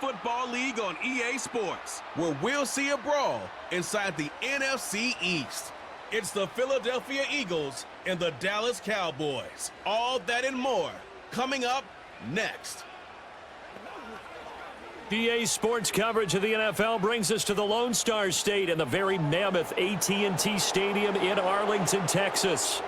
Football League on EA Sports, where we'll see a brawl inside the NFC East. It's the Philadelphia Eagles and the Dallas Cowboys. All that and more coming up next. EA Sports coverage of the NFL brings us to the Lone Star State and the very mammoth AT&T Stadium in Arlington, Texas.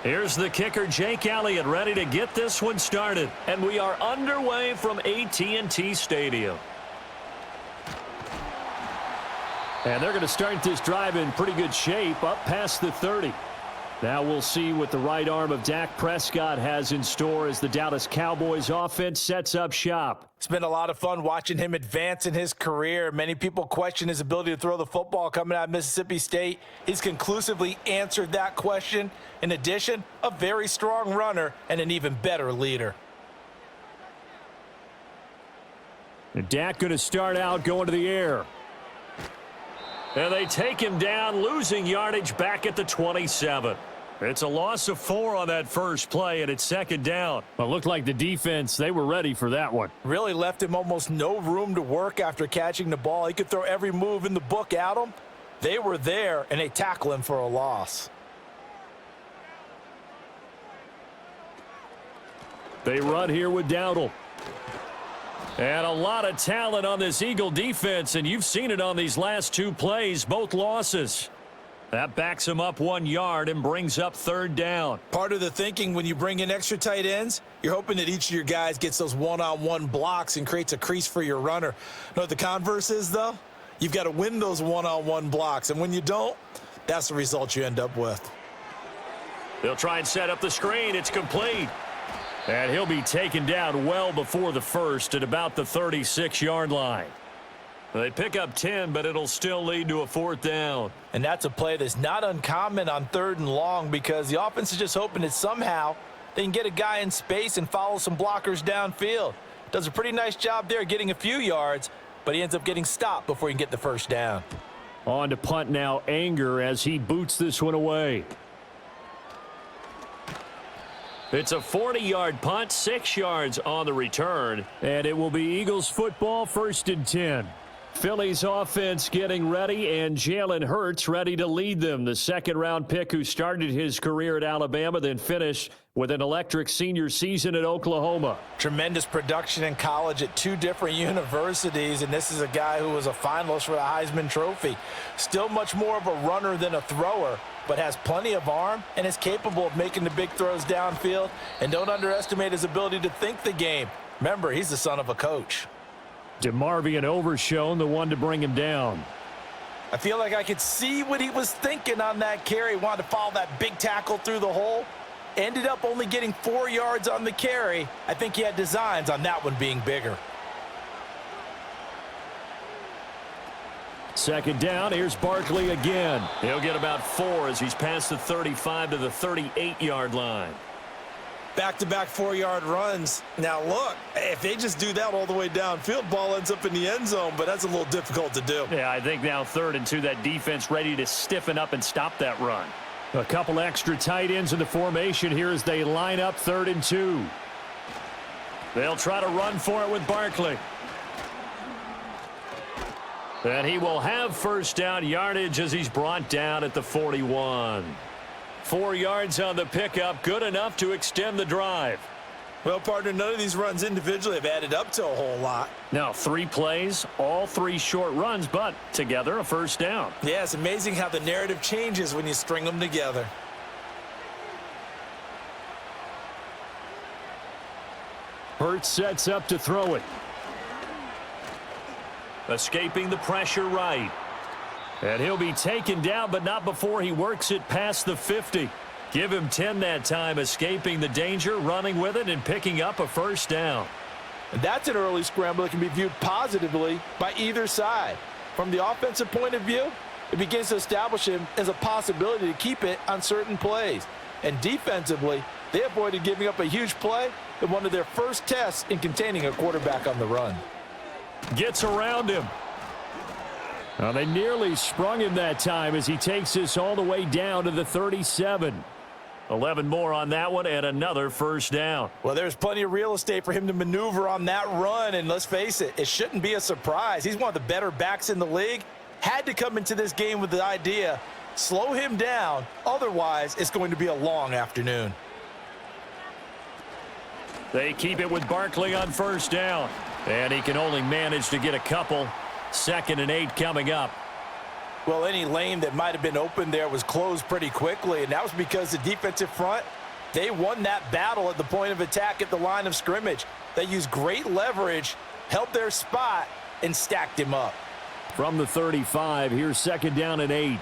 Here's the kicker, Jake Elliott, ready to get this one started. And we are underway from AT&T Stadium. And they're going to start this drive in pretty good shape, up past the 30. Now we'll see what the right arm of Dak Prescott has in store as the Dallas Cowboys offense sets up shop. It's been a lot of fun watching him advance in his career. Many people question his ability to throw the football coming out of Mississippi State. He's conclusively answered that question. In addition, a very strong runner and an even better leader. And Dak going to start out going to the air. And they take him down, losing yardage back at the 27. It's a loss of 4 on that first play, and it's second down. Well, it looked like the defense, they were ready for that one. Really left him almost no room to work after catching the ball. He could throw every move in the book at him. They were there, and they tackle him for a loss. They run here with Dowdle. And a lot of talent on this Eagle defense, and you've seen it on these last 2 plays, both losses. That backs him up 1 yard and brings up third down. Part of the thinking when you bring in extra tight ends, you're hoping that each of your guys gets those one-on-one blocks and creates a crease for your runner. Know what the converse is, though? You've got to win those one-on-one blocks, and when you don't, that's the result you end up with. They'll try and set up the screen. It's complete. And he'll be taken down well before the first at about the 36-yard line. They pick up 10, but it'll still lead to a fourth down. And that's a play that's not uncommon on 3rd and long because the offense is just hoping that somehow they can get a guy in space and follow some blockers downfield. Does a pretty nice job there getting a few yards, but he ends up getting stopped before he can get the first down. On to punt now, Anger, as he boots this one away. It's a 40-yard punt, 6 yards on the return, and it will be Eagles football, 1st and 10. Philly's offense getting ready, and Jalen Hurts ready to lead them. The second-round pick who started his career at Alabama, then finished with an electric senior season at Oklahoma. Tremendous production in college at 2 different universities, and this is a guy who was a finalist for the Heisman Trophy. Still much more of a runner than a thrower, but has plenty of arm and is capable of making the big throws downfield. And don't underestimate his ability to think the game. Remember, he's the son of a coach. DeMarvion Overshown, the one to bring him down. I feel like I could see what he was thinking on that carry. Wanted to follow that big tackle through the hole. Ended up only getting 4 yards on the carry. I think he had designs on that one being bigger. Second down, here's Barkley again. He'll get about 4 as he's past the 35 to the 38-yard line. Back-to-back 4-yard runs. Now, look, if they just do that all the way downfield, ball ends up in the end zone, but that's a little difficult to do. Yeah, I think now 3rd and 2, that defense ready to stiffen up and stop that run. A couple extra tight ends in the formation here as they line up 3rd and 2. They'll try to run for it with Barkley. And he will have first down yardage as he's brought down at the 41. 4 yards on the pickup, good enough to extend the drive. Well, partner, none of these runs individually have added up to a whole lot. Now, 3 plays, all 3 short runs, but together a first down. Yeah, it's amazing how the narrative changes when you string them together. Hurts sets up to throw it. Escaping the pressure right. And he'll be taken down, but not before he works it past the 50. Give him 10 that time, escaping the danger, running with it, and picking up a first down. And that's an early scramble that can be viewed positively by either side. From the offensive point of view, it begins to establish him as a possibility to keep it on certain plays. And defensively, they avoided giving up a huge play in one of their first tests in containing a quarterback on the run. Gets around him. Well, they nearly sprung him that time as he takes this all the way down to the 37. 11 more on that one and another first down. Well, there's plenty of real estate for him to maneuver on that run, and let's face it, it shouldn't be a surprise. He's one of the better backs in the league. Had to come into this game with the idea, slow him down, otherwise it's going to be a long afternoon. They keep it with Barkley on first down, and he can only manage to get a couple. 2nd and 8 coming up. Well, any lane that might have been open there was closed pretty quickly, and that was because the defensive front, they won that battle at the point of attack at the line of scrimmage. They used great leverage, held their spot, and stacked him up. From the 35, here's 2nd down and 8.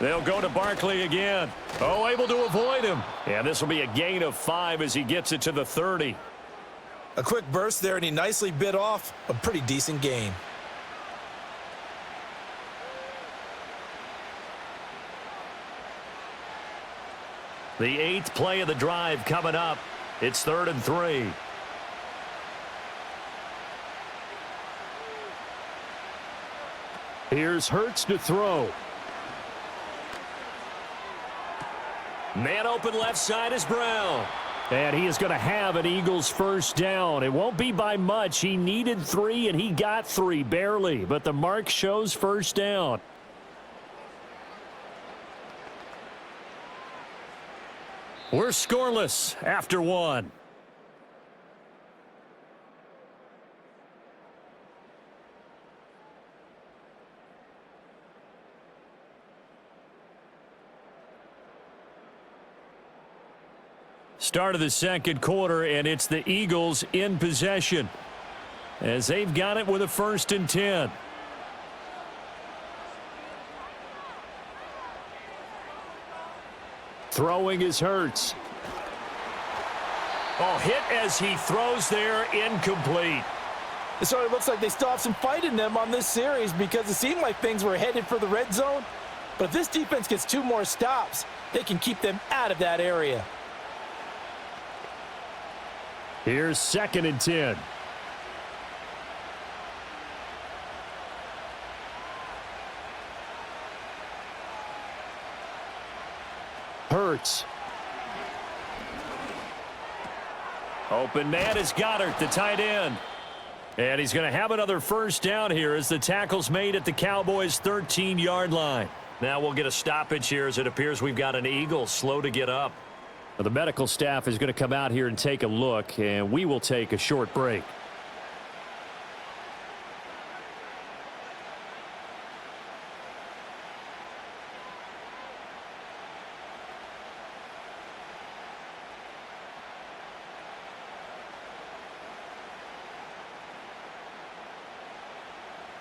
They'll go to Barkley again. Oh, able to avoid him. And this will be a gain of 5 as he gets it to the 30. A quick burst there, and he nicely bit off a pretty decent gain. The 8th play of the drive coming up. It's 3rd and 3. Here's Hurts to throw. Man open left side is Brown. And he is going to have an Eagles first down. It won't be by much. He needed 3, and he got 3, barely. But the mark shows first down. We're scoreless after 1. Start of the 2nd quarter, and it's the Eagles in possession as they've got it with a 1st and 10. Throwing is Hurts. Oh, hit as he throws there, incomplete. So it looks like they still have some fight in them on this series because it seemed like things were headed for the red zone. But if this defense gets 2 more stops, they can keep them out of that area. Here's 2nd and 10. Hurts. Open man is Goddard, the tight end. And he's going to have another first down here as the tackle's made at the Cowboys' 13-yard line. Now we'll get a stoppage here as it appears we've got an Eagle slow to get up. Well, the medical staff is going to come out here and take a look, and we will take a short break.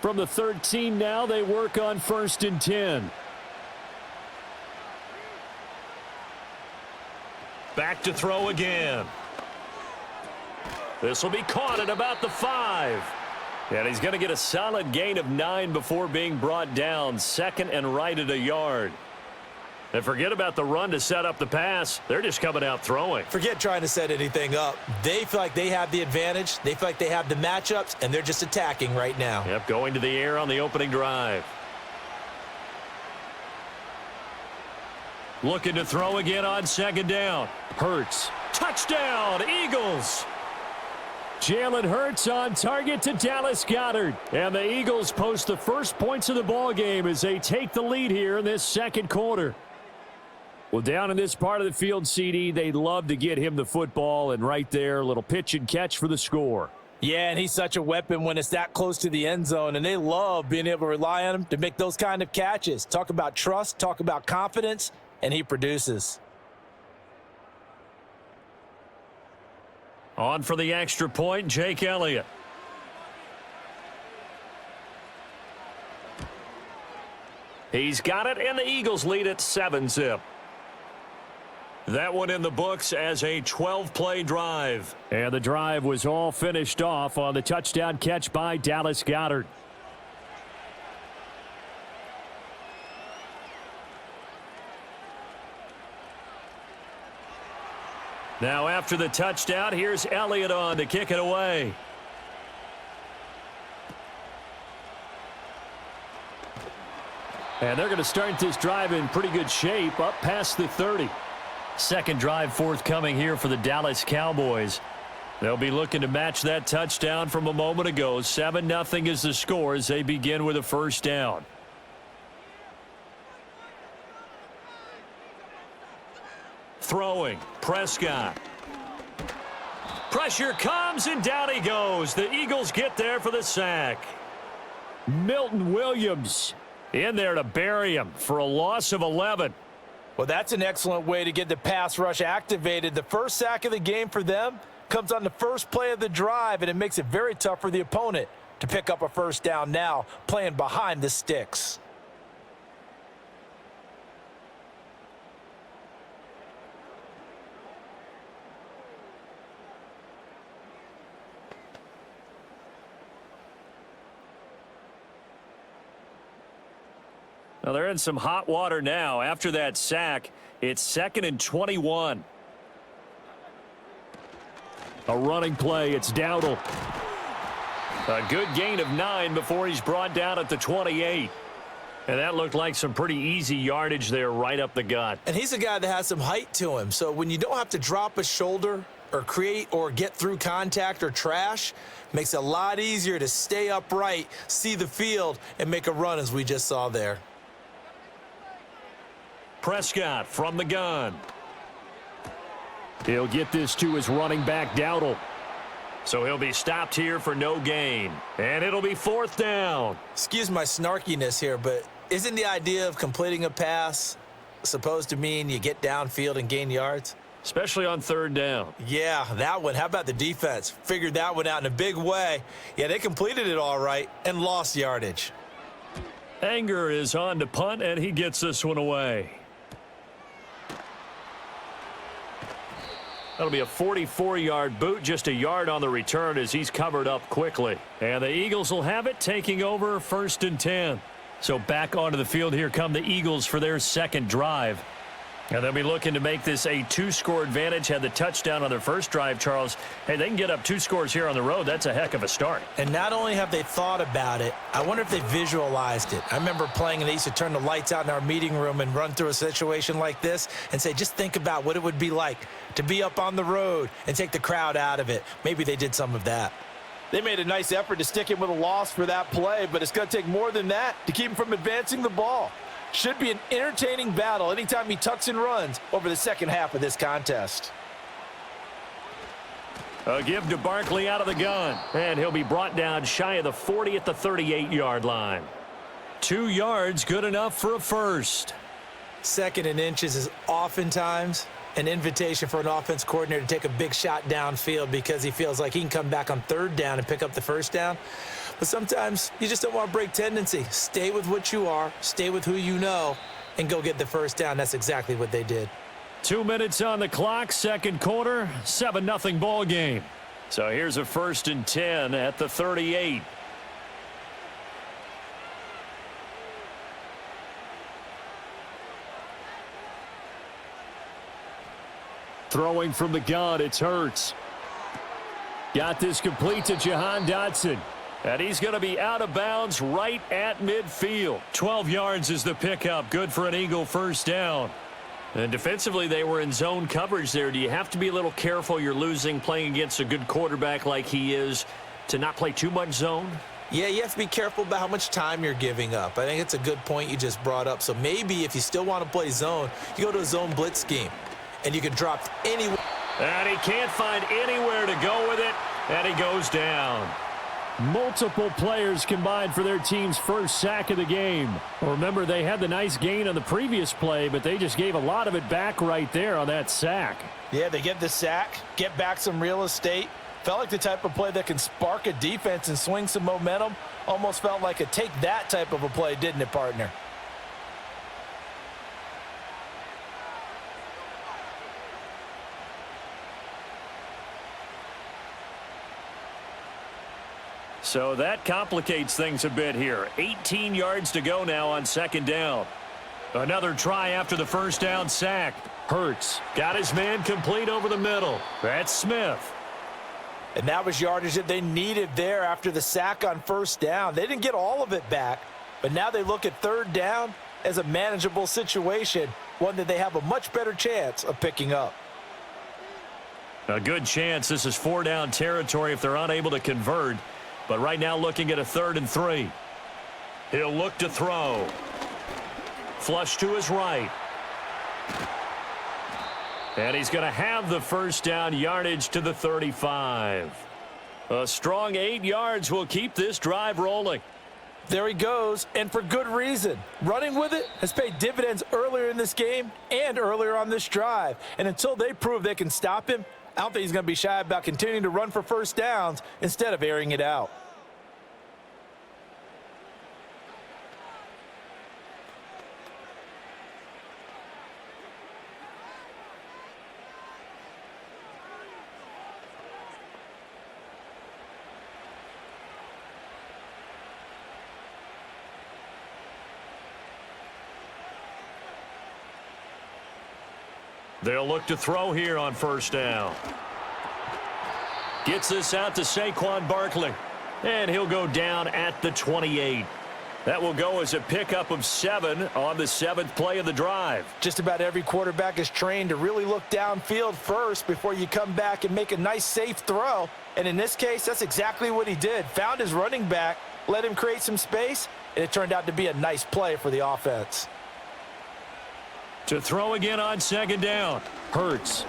From the 13 now, they work on 1st and 10. Back to throw again. This will be caught at about the 5. And he's going to get a solid gain of 9 before being brought down. 2nd and right at a yard. And forget about the run to set up the pass. They're just coming out throwing. Forget trying to set anything up. They feel like they have the advantage. They feel like they have the matchups, and they're just attacking right now. Yep, going to the air on the opening drive. Looking to throw again on 2nd down. Hurts. Touchdown, Eagles. Jalen Hurts on target to Dallas Goedert. And the Eagles post the first points of the ball game as they take the lead here in this 2nd quarter. Well, down in this part of the field, CD, they'd love to get him the football, and right there, a little pitch and catch for the score. Yeah, and he's such a weapon when it's that close to the end zone, and they love being able to rely on him to make those kind of catches. Talk about trust, talk about confidence, and he produces. On for the extra point, Jake Elliott. He's got it, and the Eagles lead at 7-zip. That one in the books as a 12-play drive. And the drive was all finished off on the touchdown catch by Dallas Goedert. Now after the touchdown, here's Elliott on to kick it away. And they're going to start this drive in pretty good shape, up past the 30. Second drive forthcoming here for the Dallas Cowboys. They'll be looking to match that touchdown from a moment ago. 7-0 is the score as they begin with a first down. Throwing, Prescott. Pressure comes, and down he goes. The Eagles get there for the sack. Milton Williams In there to bury him for a loss of 11. Well, that's an excellent way to get the pass rush activated. The first sack of the game for them comes on the first play of the drive, and it makes it very tough for the opponent to pick up a first down now, playing behind the sticks. Now they're in some hot water now. After that sack, it's 2nd and 21. A running play. It's Dowdle. A good gain of 9 before he's brought down at the 28. And that looked like some pretty easy yardage there right up the gut. And he's a guy that has some height to him. So when you don't have to drop a shoulder or create or get through contact or trash, makes it a lot easier to stay upright, see the field, and make a run as we just saw there. Prescott from the gun. He'll get this to his running back, Dowdle. So he'll be stopped here for no gain. And it'll be 4th down. Excuse my snarkiness here, but isn't the idea of completing a pass supposed to mean you get downfield and gain yards? Especially on 3rd down. Yeah, that one. How about the defense? Figured that one out in a big way. Yeah, they completed it all right and lost yardage. Anger is on to punt, and he gets this one away. That'll be a 44-yard boot, just a yard on the return as he's covered up quickly. And the Eagles will have it, taking over 1st and 10. So back onto the field, here come the Eagles for their second drive. And they'll be looking to make this a 2-score advantage. Had the touchdown on their first drive, Charles. Hey, they can get up 2 scores here on the road. That's a heck of a start. And not only have they thought about it, I wonder if they visualized it. I remember playing, and they used to turn the lights out in our meeting room and run through a situation like this and say, just think about what it would be like to be up on the road and take the crowd out of it. Maybe they did some of that. They made a nice effort to stick him with a loss for that play, but it's going to take more than that to keep him from advancing the ball. Should be an entertaining battle anytime he tucks and runs over the second half of this contest. A give to Barkley out of the gun. And he'll be brought down shy of the 40 at the 38-yard line. 2 yards, good enough for a first. 2nd and inches is oftentimes an invitation for an offense coordinator to take a big shot downfield because he feels like he can come back on 3rd down and pick up the first down. But sometimes you just don't want to break tendency. Stay with what you are, stay with who you know, and go get the first down. That's exactly what they did. 2 minutes on the clock, second quarter, 7-0 ball game. So here's a 1st and 10 at the 38. Throwing from the gun, it's Hurts. Got this complete to Jahan Dotson. And he's going to be out of bounds right at midfield. 12 yards is the pickup. Good for an Eagle first down. And defensively, they were in zone coverage there. Do you have to be a little careful? You're losing, playing against a good quarterback like he is, to not play too much zone? Yeah, you have to be careful about how much time you're giving up. I think it's a good point you just brought up. So maybe if you still want to play zone, you go to a zone blitz scheme, and you can drop anywhere. And he can't find anywhere to go with it, and he goes down. Multiple players combined for their team's first sack of the game. Remember, they had the nice gain on the previous play, but they just gave a lot of it back right there on that sack. Yeah, they get the sack, get back some real estate. Felt like the type of play that can spark a defense and swing some momentum. Almost felt like a take that type of a play, didn't it, partner? So that complicates things a bit here. 18 yards to go now on second down. Another try after the first down sack. Hurts got his man complete over the middle. That's Smith. And that was yardage that they needed there after the sack on first down. They didn't get all of it back, but now they look at third down as a manageable situation, one that they have a much better chance of picking up. A good chance this is 4-down territory if they're unable to convert. But right now looking at a 3rd and 3. He'll look to throw. Flush to his right. And he's going to have the first down, yardage to the 35. A strong 8 yards will keep this drive rolling. There he goes, and for good reason. Running with it has paid dividends earlier in this game and earlier on this drive. And until they prove they can stop him, I don't think he's going to be shy about continuing to run for first downs instead of airing it out. They'll look to throw here on first down. Gets this out to Saquon Barkley. And he'll go down at the 28. That will go as a pickup of 7 on the 7th play of the drive. Just about every quarterback is trained to really look downfield first before you come back and make a nice, safe throw. And in this case, that's exactly what he did. Found his running back, let him create some space, and it turned out to be a nice play for the offense. To throw again on second down. Hurts.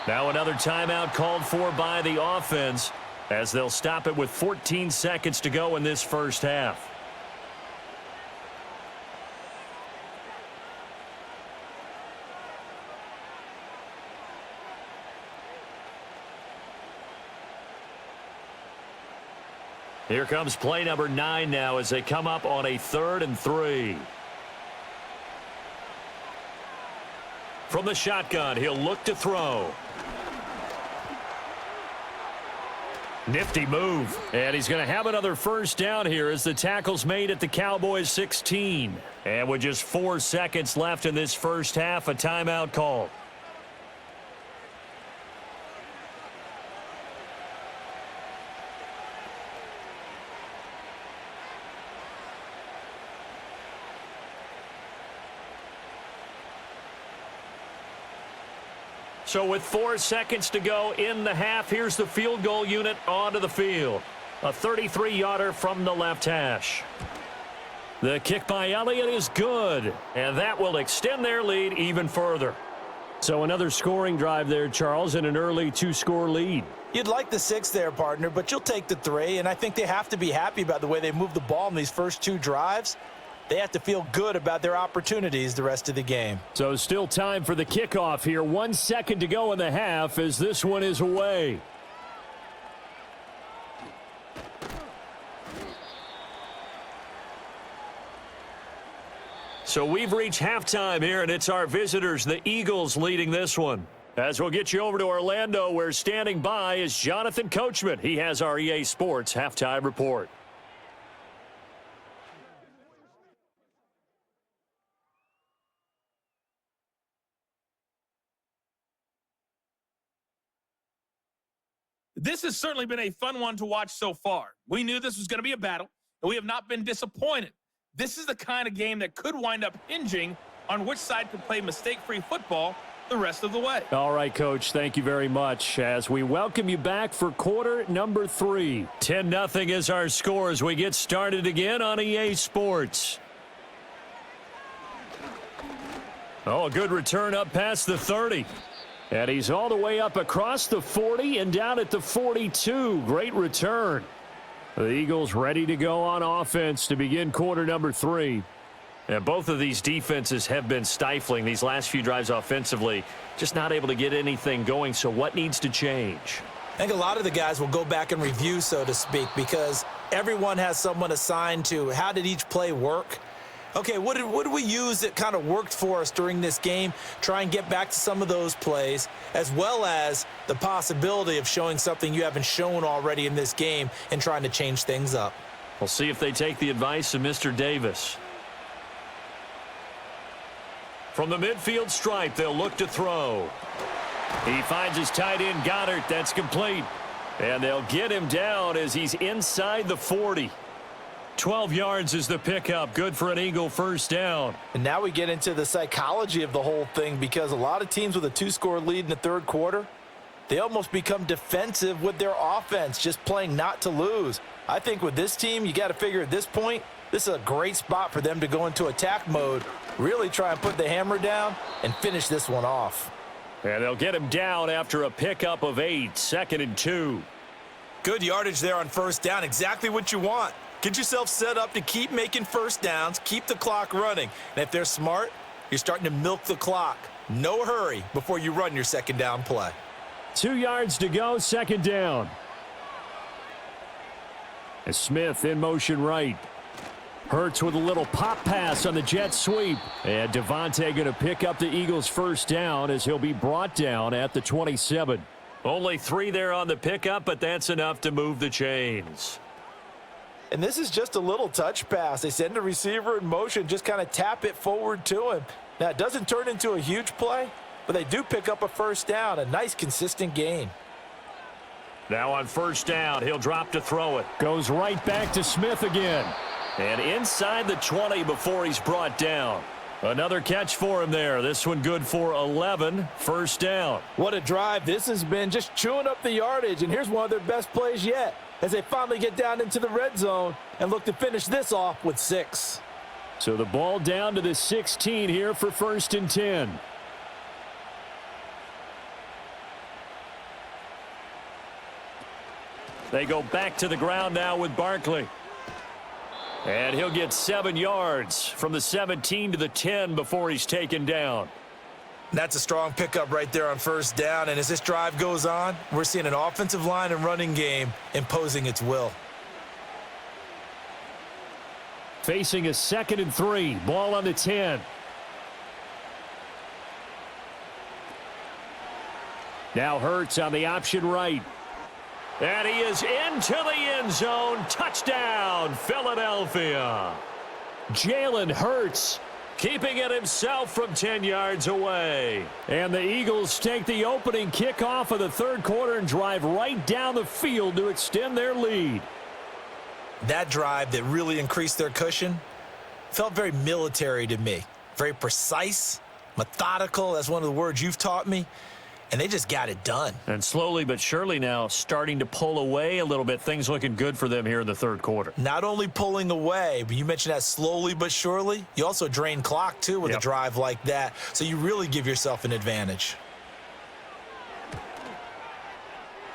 Now another timeout called for by the offense as they'll stop it with 14 seconds to go in this first half. Here comes play number 9 now as they come up on a 3rd and 3. From the shotgun, he'll look to throw. Nifty move. And he's going to have another first down here as the tackle's made at the Cowboys 16. And with just 4 seconds left in this first half, a timeout call. So with 4 seconds to go in the half, here's the field goal unit onto the field. A 33-yarder from the left hash. The kick by Elliott is good, and that will extend their lead even further. So another scoring drive there, Charles, and an early 2-score lead. You'd like the 6 there, partner, but you'll take the 3, and I think they have to be happy about the way they moved the ball in these first 2 drives. They have to feel good about their opportunities the rest of the game. So still time for the kickoff here. 1 second to go in the half as this one is away. So we've reached halftime here, and it's our visitors, the Eagles, leading this one. As we'll get you over to Orlando, where standing by is Jonathan Coachman. He has our EA Sports halftime report. This has certainly been a fun one to watch so far. We knew this was going to be a battle, and we have not been disappointed. This is the kind of game that could wind up hinging on which side could play mistake-free football the rest of the way. All right, Coach, thank you very much as we welcome you back for quarter number 3. 10-0 is our score as we get started again on EA Sports. Oh, a good return up past the 30. And he's all the way up across the 40 and down at the 42. Great return. The Eagles ready to go on offense to begin quarter number 3. And both of these defenses have been stifling these last few drives offensively. Just not able to get anything going. So what needs to change? I think a lot of the guys will go back and review, so to speak, because everyone has someone assigned to how did each play work. Okay, what did we use that kind of worked for us during this game? Try and get back to some of those plays, as well as the possibility of showing something you haven't shown already in this game and trying to change things up. We'll see if they take the advice of Mr. Davis. From the midfield stripe, they'll look to throw. He finds his tight end, Goddard. That's complete. And they'll get him down as he's inside the 40. 12 yards is the pickup. Good for an Eagle first down. And now we get into the psychology of the whole thing, because a lot of teams with a 2-score lead in the third quarter, they almost become defensive with their offense, just playing not to lose. I think with this team, you got to figure at this point, this is a great spot for them to go into attack mode, really try and put the hammer down and finish this one off. And they'll get him down after a pickup of 8, 2nd and 2. Good yardage there on first down, exactly what you want. Get yourself set up to keep making first downs, keep the clock running. And if they're smart, you're starting to milk the clock. No hurry before you run your second down play. 2 yards to go, second down. And Smith in motion right. Hurts with a little pop pass on the jet sweep. And Devontae going to pick up the Eagles' first down as he'll be brought down at the 27. Only 3 there on the pickup, but that's enough to move the chains. And this is just a little touch pass. They send the receiver in motion, just kind of tap it forward to him. Now, it doesn't turn into a huge play, but they do pick up a first down, a nice, consistent gain. Now on first down, he'll drop to throw it. Goes right back to Smith again. And inside the 20 before he's brought down. Another catch for him there. This one good for 11. First down. What a drive. This has been just chewing up the yardage, and here's one of their best plays yet as they finally get down into the red zone and look to finish this off with 6. So the ball down to the 16 here for 1st and 10. They go back to the ground now with Barkley. And he'll get 7 yards from the 17 to the 10 before he's taken down. That's a strong pickup right there on first down, and as this drive goes on, we're seeing an offensive line and running game imposing its will. Facing a 2nd and 3. Ball on the 10. Now Hurts on the option right. And he is into the end zone. Touchdown, Philadelphia. Jalen Hurts Keeping it himself from 10 yards away. And the Eagles take the opening kickoff of the third quarter and drive right down the field to extend their lead. That drive that really increased their cushion felt very military to me. Very precise, methodical. That's one of the words you've taught me. And they just got it done. And slowly but surely now starting to pull away a little bit. Things looking good for them here in the third quarter. Not only pulling away, but you mentioned that slowly but surely. You also drain clock, too, with a drive like that. So you really give yourself an advantage.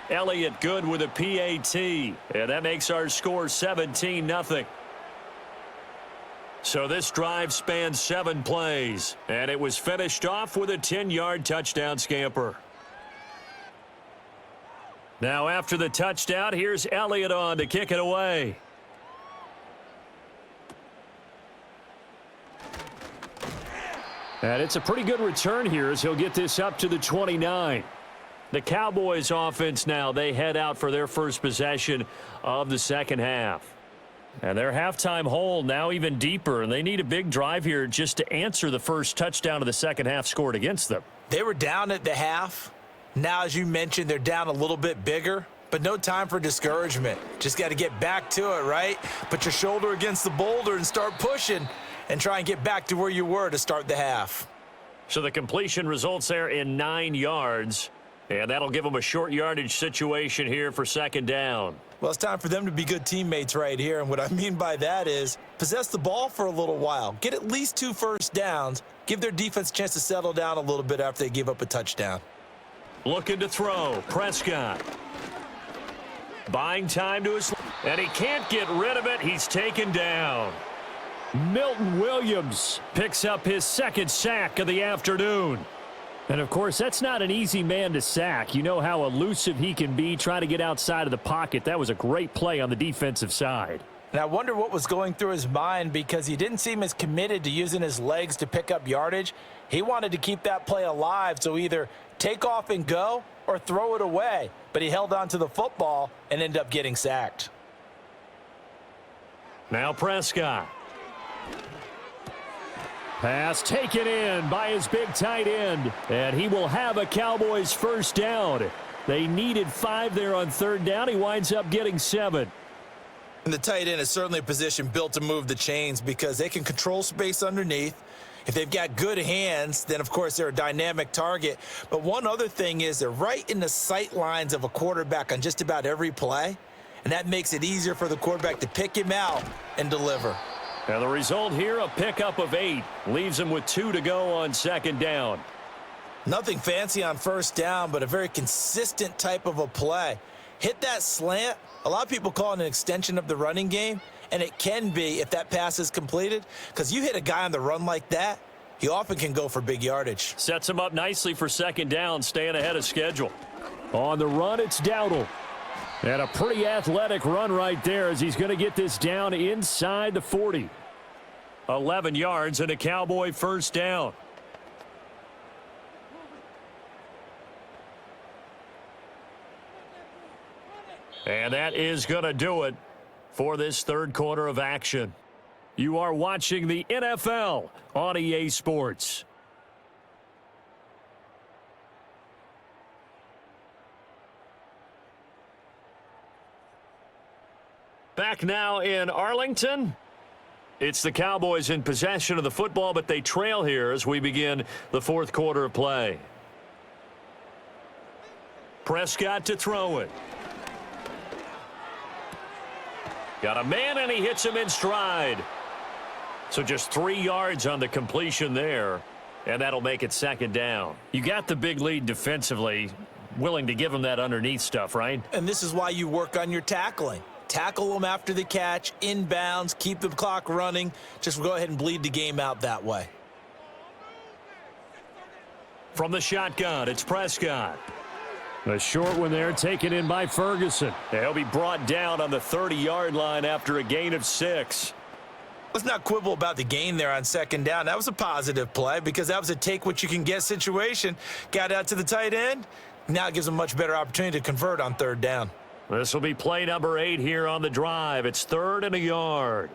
Elliott good with a PAT. And that makes our score 17-0. So this drive spans 7 plays, and it was finished off with a 10-yard touchdown scamper. Now after the touchdown, here's Elliott on to kick it away. And it's a pretty good return here as he'll get this up to the 29. The Cowboys offense now, they head out for their first possession of the second half. And their halftime hole now even deeper, and they need a big drive here just to answer the first touchdown of the second half scored against them. They were down at the half. Now, as you mentioned, they're down a little bit bigger, but no time for discouragement. Just got to get back to it, right? Put your shoulder against the boulder and start pushing and try and get back to where you were to start the half. So the completion results there in 9 yards, and that'll give them a short yardage situation here for second down. Well, it's time for them to be good teammates right here, and what I mean by that is possess the ball for a little while. Get at least 2 first downs. Give their defense a chance to settle down a little bit after they give up a touchdown. Looking to throw. Prescott. Buying time to his... And he can't get rid of it. He's taken down. Milton Williams picks up his second sack of the afternoon. And, of course, that's not an easy man to sack. You know how elusive he can be trying to get outside of the pocket. That was a great play on the defensive side. And I wonder what was going through his mind, because he didn't seem as committed to using his legs to pick up yardage. He wanted to keep that play alive, so either take off and go or throw it away. But he held on to the football and ended up getting sacked. Now Prescott. Pass taken in by his big tight end, and he will have a Cowboys first down. They needed 5 there on third down. He winds up getting 7. And the tight end is certainly a position built to move the chains, because they can control space underneath. If they've got good hands, then, of course, they're a dynamic target. But one other thing is they're right in the sight lines of a quarterback on just about every play, and that makes it easier for the quarterback to pick him out and deliver. And the result here, a pickup of 8. Leaves him with 2 to go on second down. Nothing fancy on first down, but a very consistent type of a play. Hit that slant. A lot of people call it an extension of the running game, and it can be if that pass is completed, because you hit a guy on the run like that, he often can go for big yardage. Sets him up nicely for second down, staying ahead of schedule. On the run, it's Dowdle. And a pretty athletic run right there, as he's going to get this down inside the 40. 11 yards and a Cowboy first down. And that is going to do it for this third quarter of action. You are watching the NFL on EA Sports. Back now in Arlington. It's the Cowboys in possession of the football, but they trail here as we begin the fourth quarter of play. Prescott to throw it. Got a man, and he hits him in stride. So just 3 yards on the completion there, and that'll make it second down. You got the big lead defensively, willing to give him that underneath stuff, right? And this is why you work on your tackling. Tackle them after the catch, inbounds, keep the clock running. Just go ahead and bleed the game out that way. From the shotgun, it's Prescott. A short one there, taken in by Ferguson. He'll be brought down on the 30-yard line after a gain of 6. Let's not quibble about the gain there on second down. That was a positive play, because that was a take-what-you-can-get situation. Got out to the tight end. Now it gives them a much better opportunity to convert on third down. This will be play number 8 here on the drive. It's 3rd and a yard.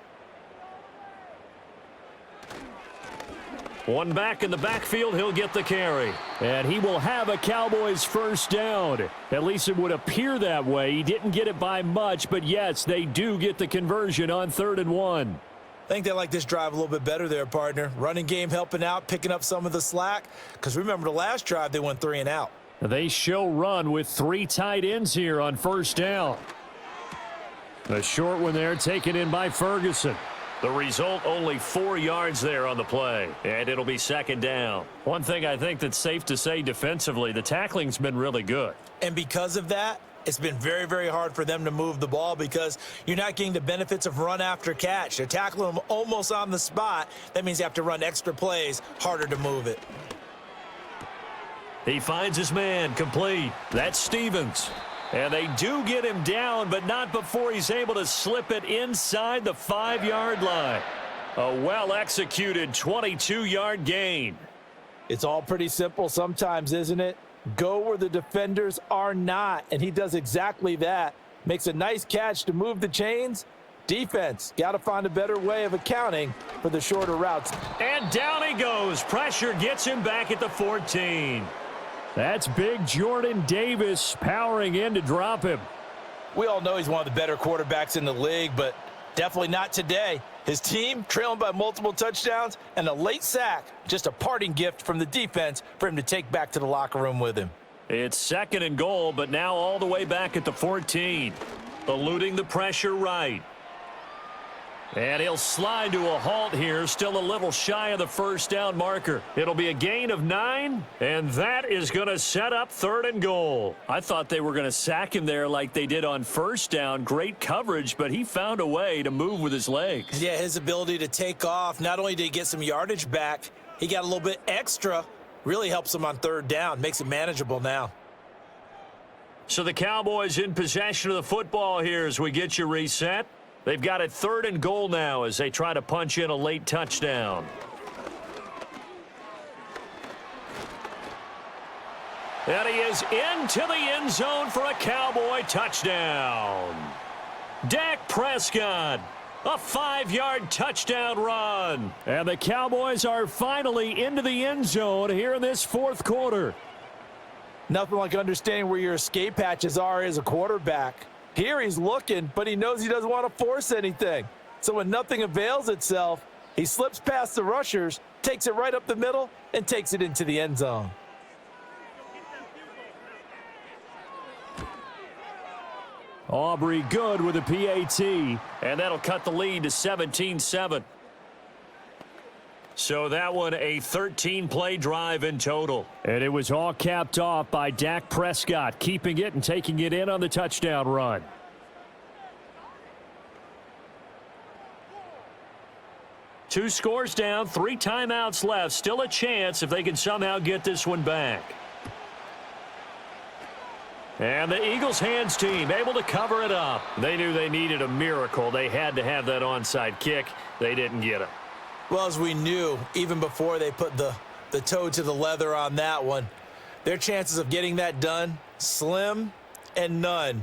One back in the backfield, he'll get the carry. And he will have a Cowboys first down. At least it would appear that way. He didn't get it by much, but yes, they do get the conversion on 3rd and 1. I think they like this drive a little bit better there, partner. Running game helping out, picking up some of the slack. Because remember, the last drive, they went 3 and out. They show run with 3 tight ends here on first down. A short one there, taken in by Ferguson. The result, only 4 yards there on the play, and it'll be second down. One thing I think that's safe to say defensively, the tackling's been really good. And because of that, it's been very, very hard for them to move the ball, because you're not getting the benefits of run after catch. They're tackling them almost on the spot. That means you have to run extra plays, harder to move it. He finds his man, complete. That's Stevens. And they do get him down, but not before he's able to slip it inside the 5-yard line. A well-executed 22-yard gain. It's all pretty simple sometimes, isn't it? Go where the defenders are not, and he does exactly that. Makes a nice catch to move the chains. Defense, got to find a better way of accounting for the shorter routes. And down he goes. Pressure gets him back at the 14. That's big Jordan Davis powering in to drop him. We all know he's one of the better quarterbacks in the league, but definitely not today. His team trailing by multiple touchdowns and a late sack. Just a parting gift from the defense for him to take back to the locker room with him. It's 2nd and goal, but now all the way back at the 14. Eluding the pressure right. And he'll slide to a halt here, still a little shy of the first down marker. It'll be a gain of 9, and that is going to set up 3rd and goal. I thought they were going to sack him there like they did on first down. Great coverage, but he found a way to move with his legs. Yeah, his ability to take off, not only did he get some yardage back, he got a little bit extra. Really helps him on 3rd down, makes it manageable now. So the Cowboys in possession of the football here as we get you reset. They've got it 3rd and goal now as they try to punch in a late touchdown. And he is into the end zone for a Cowboy touchdown. Dak Prescott, a 5-yard touchdown run. And the Cowboys are finally into the end zone here in this 4th quarter. Nothing like understanding where your escape hatches are as a quarterback. Here he's looking, but he knows he doesn't want to force anything. So when nothing avails itself, he slips past the rushers, takes it right up the middle, and takes it into the end zone. Aubrey good with a PAT. And that'll cut the lead to 17-7. So that one a 13-play drive in total. And it was all capped off by Dak Prescott, keeping it and taking it in on the touchdown run. Two scores down, 3 timeouts left. Still a chance if they can somehow get this one back. And the Eagles hands team able to cover it up. They knew they needed a miracle. They had to have that onside kick. They didn't get it. Well, as we knew, even before they put the toe to the leather on that one, their chances of getting that done, slim and none.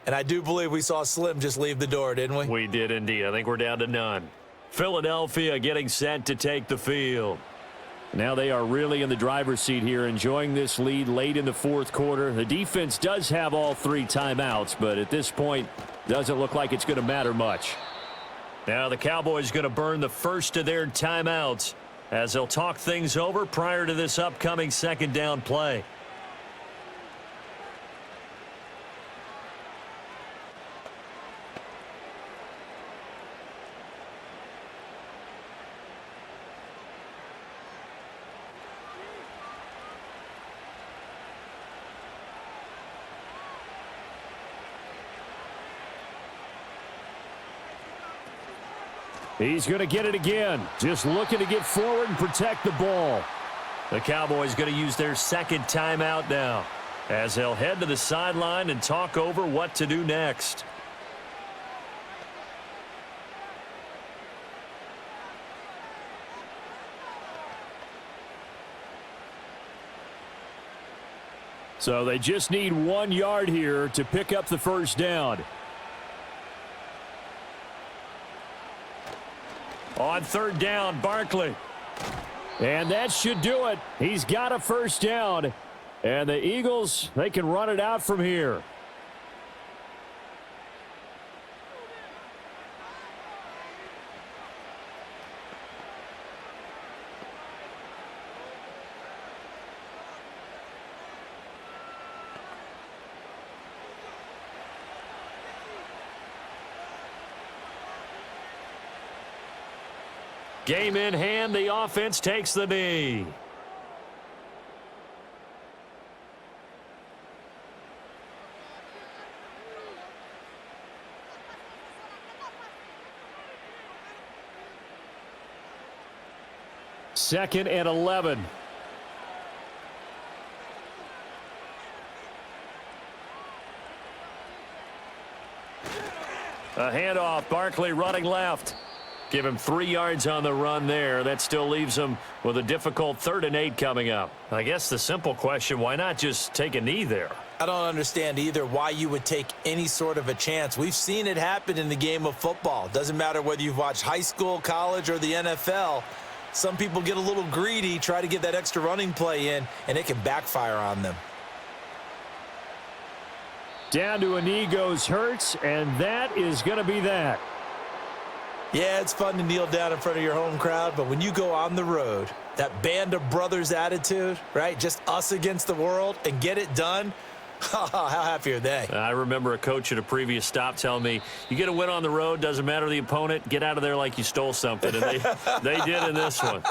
And I do believe we saw Slim just leave the door, didn't we? We did indeed. I think we're down to none. Philadelphia getting set to take the field. Now they are really in the driver's seat here, enjoying this lead late in the 4th quarter. The defense does have all 3 timeouts, but at this point, doesn't look like it's going to matter much. Now the Cowboys going to burn the first of their timeouts as they'll talk things over prior to this upcoming 2nd down play. He's going to get it again. Just looking to get forward and protect the ball. The Cowboys going to use their 2nd timeout now as they'll head to the sideline and talk over what to do next. So they just need 1 yard here to pick up the first down. On 3rd down, Barkley. And that should do it. He's got a first down. And the Eagles, they can run it out from here. Game in hand, the offense takes the knee. Second and 11. A handoff, Barkley running left. Give him 3 yards on the run there. That still leaves him with a difficult 3rd and 8 coming up. I guess the simple question, why not just take a knee there? I don't understand either why you would take any sort of a chance. We've seen it happen in the game of football. Doesn't matter whether you've watched high school, college, or the NFL. Some people get a little greedy, try to get that extra running play in, and it can backfire on them. Down to a knee goes Hurts, and that is going to be that. Yeah, it's fun to kneel down in front of your home crowd, but when you go on the road, that band of brothers attitude, right, just us against the world, and get it done, how happy are they? I remember a coach at a previous stop telling me, you get a win on the road, doesn't matter the opponent, get out of there like you stole something, and they did in this one.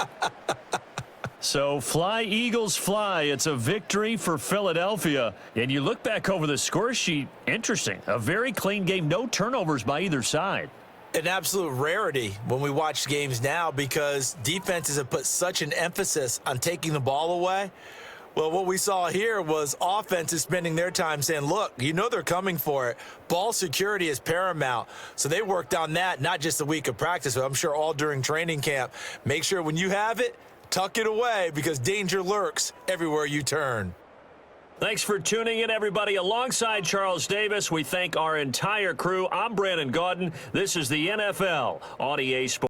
So fly, Eagles, fly. It's a victory for Philadelphia. And you look back over the score sheet, interesting. A very clean game, no turnovers by either side. An absolute rarity when we watch games now because defenses have put such an emphasis on taking the ball away. Well, what we saw here was offenses spending their time saying, look, you know they're coming for it. Ball security is paramount. So they worked on that, not just a week of practice, but I'm sure all during training camp. Make sure when you have it, tuck it away because danger lurks everywhere you turn. Thanks for tuning in, everybody. Alongside Charles Davis, we thank our entire crew. I'm Brandon Gaudin. This is the NFL on EA Sports.